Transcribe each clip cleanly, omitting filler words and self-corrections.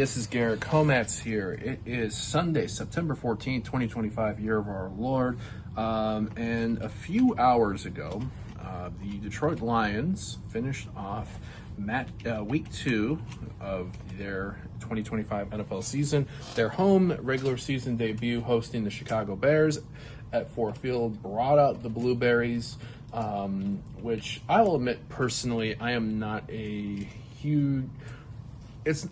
this is Garret Komatz here. It is Sunday, September 14th, 2025, year of our Lord. And a few hours ago, the Detroit Lions finished off week 2 of their 2025 NFL season. Their home regular season debut hosting the Chicago Bears at Ford Field brought out the Blueberries, which I will admit personally, I am not a huge...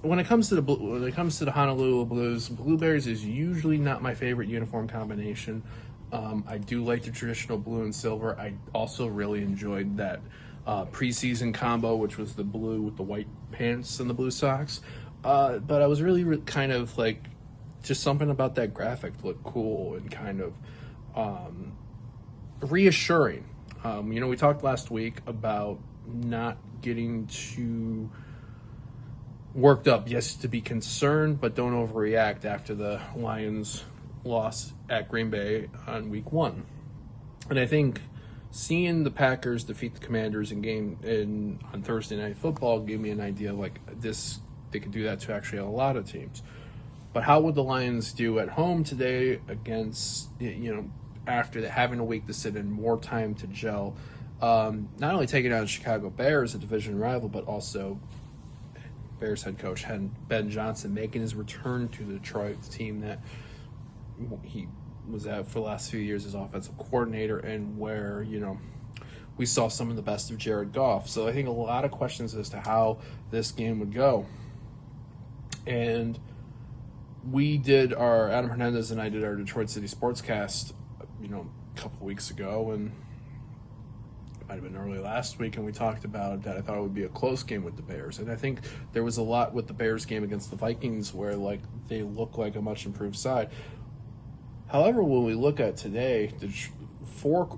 when it comes to the Honolulu Blues, Blueberries is usually not my favorite uniform combination. I do like the traditional blue and silver. I also really enjoyed that preseason combo, which was the blue with the white pants and the blue socks. But I was really kind of like, just something about that graphic looked cool and kind of reassuring. We talked last week about not getting too worked up, yes, to be concerned, but don't overreact after the Lions loss at Green Bay on week 1. And I think seeing the Packers defeat the Commanders on Thursday Night Football gave me an idea like this. They could do that to actually a lot of teams. But how would the Lions do at home today against, after having a week to sit in, more time to gel? Not only taking out the Chicago Bears, a division rival, but also Bears head coach Ben Johnson making his return to Detroit, the team that he was at for the last few years as offensive coordinator, and where we saw some of the best of Jared Goff. So I think a lot of questions as to how this game would go. And Adam Hernandez and I did our Detroit City Sportscast, a couple weeks ago, and might have been early last week, and we talked about that. I thought it would be a close game with the Bears, and I think there was a lot with the Bears game against the Vikings where they look like a much improved side. However, when we look at today,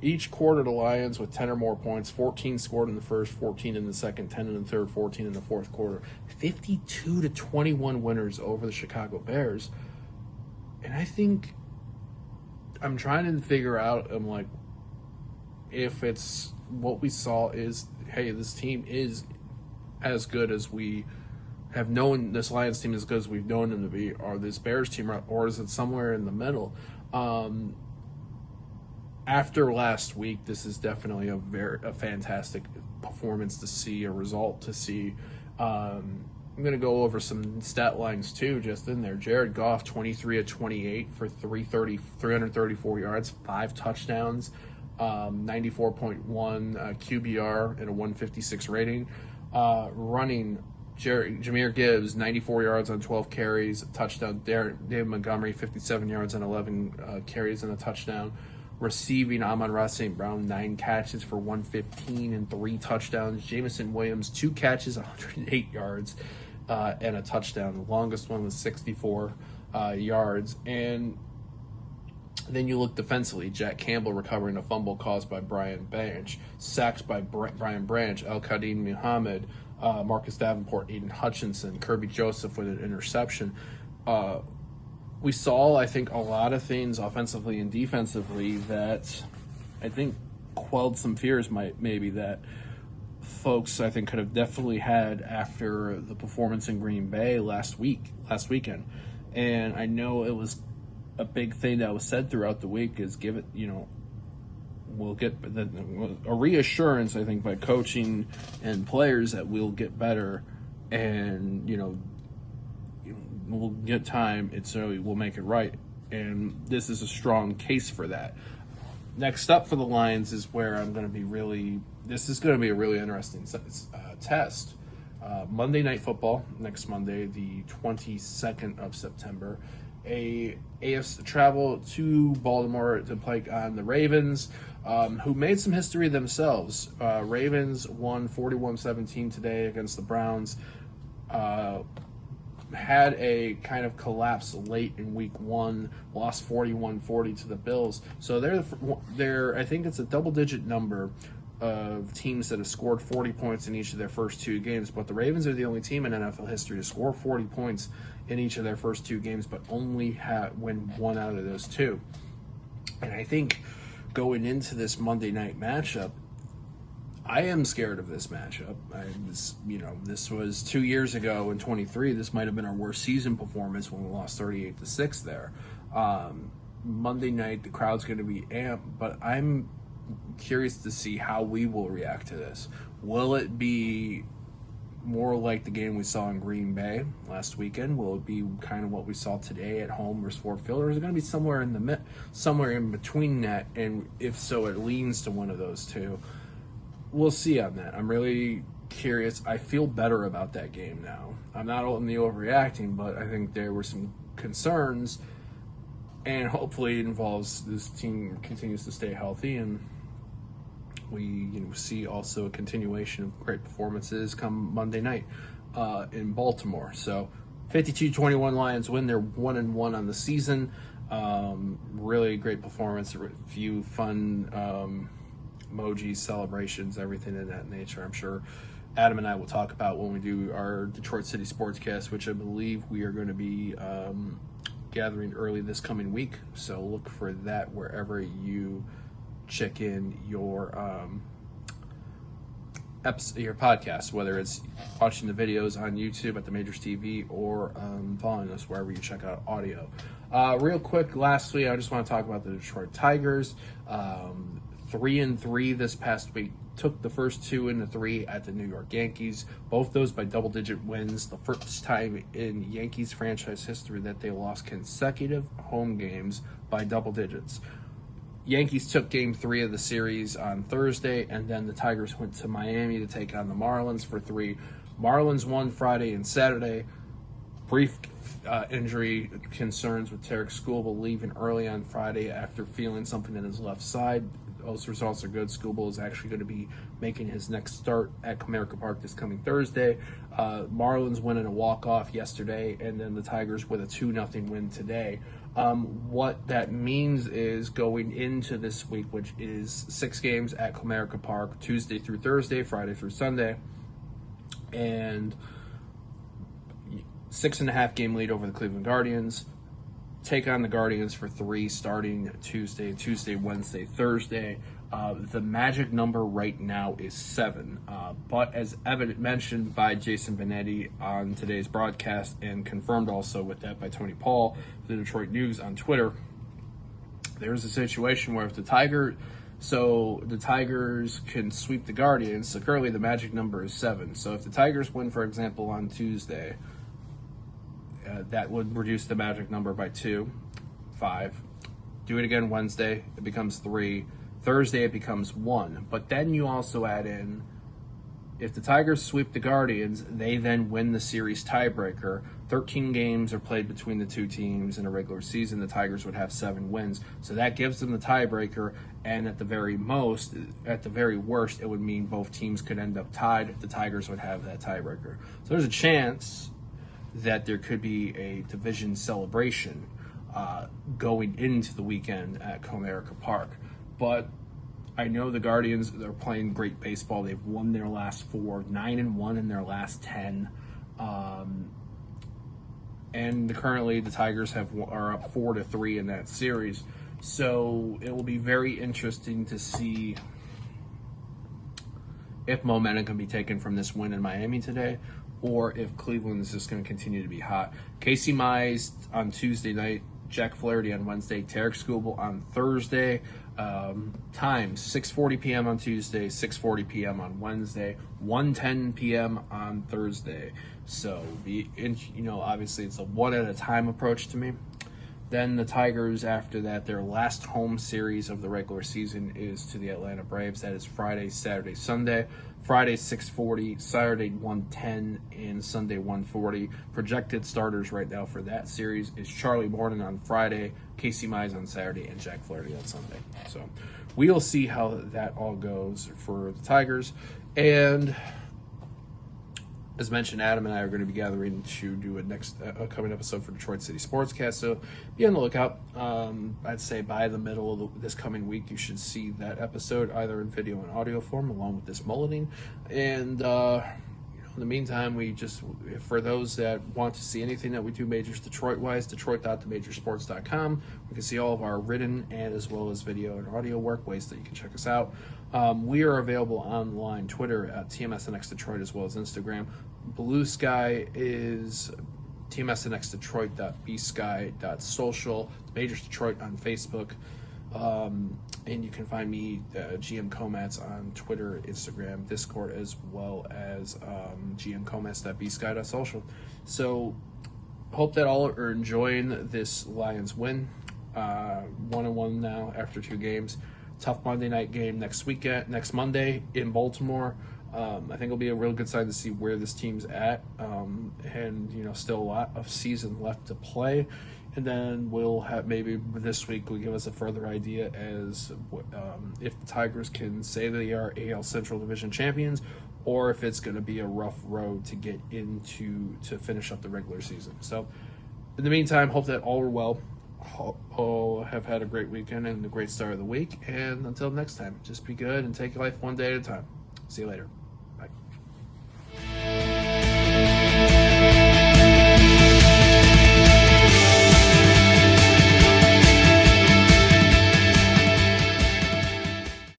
each quarter the Lions with 10 or more points, 14 scored in the first, 14 in the second, 10 in the third, 14 in the fourth quarter, 52-21 winners over the Chicago Bears. And I think I'm trying to figure out, if it's what we saw is, hey, this team is as good as we have known, this Lions team is as good as we've known them to be, or this Bears team, or is it somewhere in the middle? After last week, this is definitely a fantastic performance to see, a result to see. I'm going to go over some stat lines too, just in there. Jared Goff, 23 of 28 for 334 yards, 5 touchdowns. 94.1 QBR and a 156 rating. Running, Jahmyr Gibbs, 94 yards on 12 carries, a touchdown. David Montgomery, 57 yards on 11 carries and a touchdown. Receiving, Amon-Ra St. Brown, 9 catches for 115 and 3 touchdowns. Jameson Williams, 2 catches, 108 yards and a touchdown. The longest one was 64 yards. And then you look defensively, Jack Campbell recovering a fumble caused by Brian Branch, sacks by Brian Branch, El-Qadim Muhammad, Marcus Davenport, Aiden Hutchinson, Kirby Joseph with an interception. We saw, I think, a lot of things offensively and defensively that I think quelled some fears maybe that folks, I think, could have definitely had after the performance in Green Bay last weekend. And I know it was a big thing that was said throughout the week is we'll get a reassurance, I think, by coaching and players that we'll get better, and we'll get time, we'll make it right. And this is a strong case for that. Next up for the Lions is where this is going to be a really interesting test. Monday Night Football, next Monday, the 22nd of September. Travel to Baltimore to play on the Ravens, who made some history themselves. Ravens won 41-17 today against the Browns. Had a kind of collapse late in week 1, lost 41-40 to the Bills. So they're I think it's a double-digit number of teams that have scored 40 points in each of their first 2 games, but the Ravens are the only team in NFL history to score 40 points in each of their first 2 games, but only win 1 out of those 2. And I think going into this Monday night matchup, I am scared of this matchup. This was 2 years ago in 23. This might have been our worst season performance when we lost 38-6 there. Monday night, the crowd's going to be amped, but I'm curious to see how we will react to this. Will it be more like the game we saw in Green Bay last weekend? Will it be kind of what we saw today at home versus Ford Field, or is it going to be somewhere in between that? And if so, it leans to one of those two. We'll see on that. I'm really curious. I feel better about that game now. I'm not only overreacting, but I think there were some concerns, and hopefully it involves this team continues to stay healthy, and we see also a continuation of great performances come Monday night in Baltimore. So 52-21 Lions win. They're 1-1 on the season. Really great performance. A few fun emojis, celebrations, everything of that nature. I'm sure Adam and I will talk about when we do our Detroit City Sportscast, which I believe we are going to be gathering early this coming week. So look for that wherever you check in your podcast, whether it's watching the videos on YouTube at the Majors TV or following us wherever you check out audio. Real quick, lastly, I just want to talk about the Detroit Tigers. 3-3 this past week. Took the first 2 into 3 at the New York Yankees. Both those by double-digit wins. The first time in Yankees franchise history that they lost consecutive home games by double digits. Yankees took Game 3 of the series on Thursday, and then the Tigers went to Miami to take on the Marlins for 3. Marlins won Friday and Saturday. Brief injury concerns with Tarek Skubal leaving early on Friday after feeling something in his left side. Those results are good. Skubal is actually going to be making his next start at Comerica Park this coming Thursday. Marlins winning a walk-off yesterday, and then the Tigers with a 2-0 win today. What that means is going into this week, which is 6 games at Comerica Park, Tuesday through Thursday, Friday through Sunday, and 6.5 game lead over the Cleveland Guardians. Take on the Guardians for 3 starting Tuesday, Wednesday, Thursday. The magic number right now is 7. But as mentioned by Jason Benetti on today's broadcast, and confirmed also with that by Tony Paul, the Detroit News on Twitter, there's a situation where if the Tigers can sweep the Guardians, so currently the magic number is 7. So if the Tigers win, for example, on Tuesday, that would reduce the magic number by 2, 5. Do it again Wednesday, it becomes 3. Thursday, it becomes 1. But then you also add in, if the Tigers sweep the Guardians, they then win the series tiebreaker. 13 games are played between the two teams in a regular season. The Tigers would have 7 wins. So that gives them the tiebreaker, and at the very worst, it would mean both teams could end up tied. The Tigers would have that tiebreaker. So there's a chance that there could be a division celebration going into the weekend at Comerica Park. But I know the Guardians, they're playing great baseball. They've won their last 4, 9-1 in their last 10. And currently the Tigers are up 4-3 in that series. So it will be very interesting to see if momentum can be taken from this win in Miami today, or if Cleveland is just going to continue to be hot. Casey Mize on Tuesday night, Jack Flaherty on Wednesday, Tarek Skubal on Thursday. Times 6:40 p.m. on Tuesday, 6:40 p.m. on Wednesday, 1:10 p.m. on Thursday. So, obviously it's a one at a time approach to me. Then the Tigers, after that, their last home series of the regular season is to the Atlanta Braves. That is Friday, Saturday, Sunday. Friday, 6:40, Saturday, 1:10, and Sunday, 1:40. Projected starters right now for that series is Charlie Morton on Friday, Casey Mize on Saturday, and Jack Flaherty on Sunday. So we'll see how that all goes for the Tigers. And as mentioned, Adam and I are going to be gathering to do a next upcoming episode for Detroit City Sportscast, so be on the lookout. I'd say by the middle of this coming week, you should see that episode either in video and audio form, along with this mulleting. And In the meantime, for those that want to see anything that we do Majors Detroit-wise, detroit.themajorsports.com. We can see all of our written and as well as video and audio work, ways that you can check us out. We are available online, Twitter at TMSNX Detroit, as well as Instagram. Blue Sky is tmsnxdetroit.bsky.social. Majors Detroit on Facebook. And you can find me, GM Komatz, on Twitter, Instagram, Discord, as well as gmkomatz.bsky.social. So, hope that all are enjoying this Lions win. 1-1 now after 2 games. Tough Monday night game next Monday in Baltimore. I think it'll be a real good sign to see where this team's at, and still a lot of season left to play. And then we'll have, maybe this week will give us a further idea as if the Tigers can say they are AL Central Division champions, or if it's going to be a rough road to get into to finish up the regular season. So, in the meantime, hope that all are well. Have had a great weekend and a great start of the week. And until next time, just be good and take life one day at a time. See you later.